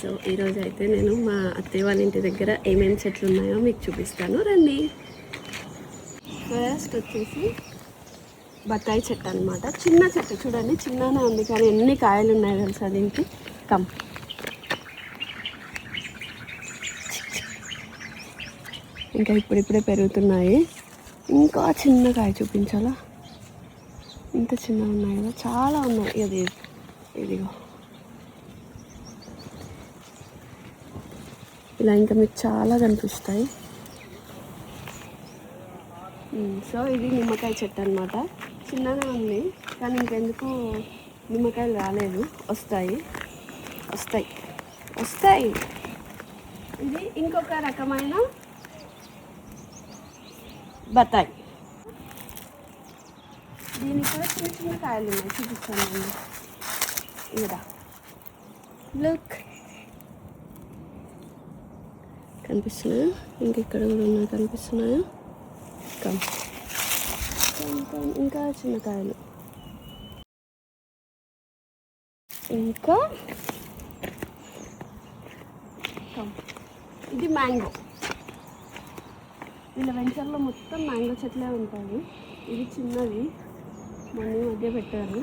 So ఈరోజు అయితే నేను మా అత్తయ్య వాళ్ళ ఇంటి దగ్గర ఏమేమి చెట్లు ఉన్నాయో మీకు చూపిస్తాను రండి. ఫస్ట్ వచ్చేసి బత్తాయి చెట్టు అనమాట. చిన్న చెట్టు చూడండి, చిన్ననే ఉంది కానీ ఎన్ని కాయలు ఉన్నాయి తెలుసా దీనికి. కమ్ ఇంకా ఇప్పుడిప్పుడే పెరుగుతున్నాయి. ఇంకా చిన్న కాయ చూపించాలా, ఇంత చిన్న ఉన్నాయి కదా, చాలా ఉన్నాయి. ఇదిగో ఇలా ఇంకా మీకు చాలా కనిపిస్తాయి. సో ఇది నిమ్మకాయ చెట్టు అనమాట. చిన్నగా ఉంది కానీ ఇంకెందుకు నిమ్మకాయలు రాలేదు. వస్తాయి. ఇది ఇంకొక రకమైన బత్తాయి. దీనికి కూడా చిన్న చిన్న కాయలు ఉన్నాయి, చూపిస్తాను. ఇదా లుక్ కనిపిస్తున్నాయా? ఇంకెక్కడ కూడా ఉన్నాయి, కనిపిస్తున్నాయా? ఇంకా చిన్న కాయలు. ఇంకా ఇది మ్యాంగో. వీళ్ళ వెంచర్లో మొత్తం మ్యాంగో చెట్లే ఉంటాయి. ఇది చిన్నది, మొన్న మధ్య పెట్టారు.